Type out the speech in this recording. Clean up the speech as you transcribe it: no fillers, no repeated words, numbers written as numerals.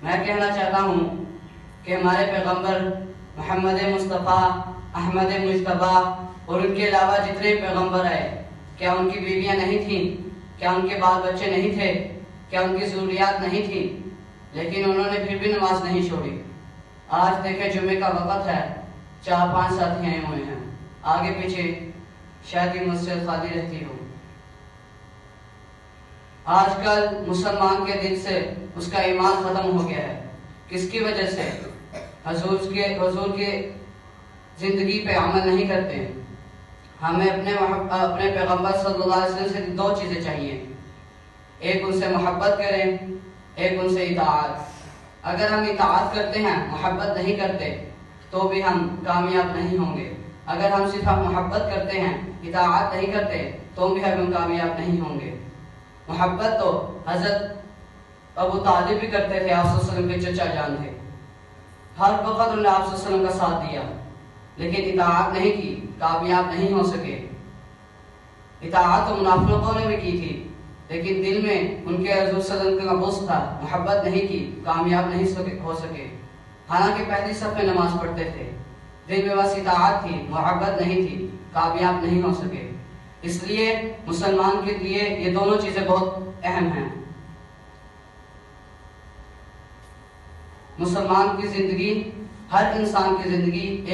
میں کہنا چاہتا ہوں کہ ہمارے پیغمبر محمد مصطفیٰ احمد مجتبیٰ اور ان کے علاوہ جتنے پیغمبر آئے، کیا ان کی بیویاں نہیں تھیں؟ کیا ان کے بال بچے نہیں تھے؟ کیا ان کی ضروریات نہیں تھیں؟ لیکن انہوں نے پھر بھی نماز نہیں چھوڑی۔ آج دیکھیں جمعے کا وقت ہے، 4-5 ساتھی آئے ہوئے ہیں، آگے پیچھے شاید یہ مسجد خالی رہتی ہو۔ آج کل مسلمان کے دل سے اس کا ایمان ختم ہو گیا ہے۔ کس کی وجہ سے؟ حضور کے زندگی پہ عمل نہیں کرتے۔ ہمیں اپنے پیغمبر صلی اللہ علیہ وسلم سے 2 چیزیں چاہیے، ایک ان سے محبت کریں، ایک ان سے اطاعت۔ اگر ہم اطاعت کرتے ہیں، محبت نہیں کرتے، تو بھی ہم کامیاب نہیں ہوں گے۔ اگر ہم صرف محبت کرتے ہیں، اطاعت نہیں کرتے، تو بھی ہم کامیاب نہیں ہوں گے۔ محبت تو حضرت ابو طالب بھی کرتے تھے، آپ صلی اللہ علیہ وسلم کے چچا جان تھے۔ ہر وقت انہوں نے آپ صلی اللہ علیہ وسلم کا ساتھ دیا، لیکن اطاعت نہیں کی، کامیاب نہیں ہو سکے۔ اطاعت تو منافقوں نے بھی کی تھی، لیکن دل میں ان کے حضور صلی اللہ علیہ وسلم کا بغض تھا، محبت نہیں کی، کامیاب نہیں ہو سکے۔ حالانکہ پہلی صف میں نماز پڑھتے تھے، دل میں بس اطاعت تھی، محبت نہیں تھی، کامیاب نہیں ہو سکے۔ اس لیے مسلمان کے لیے یہ دونوں چیزیں بہت اہم ہیں۔ مسلمان کی زندگی، ہر انسان کی زندگی ایک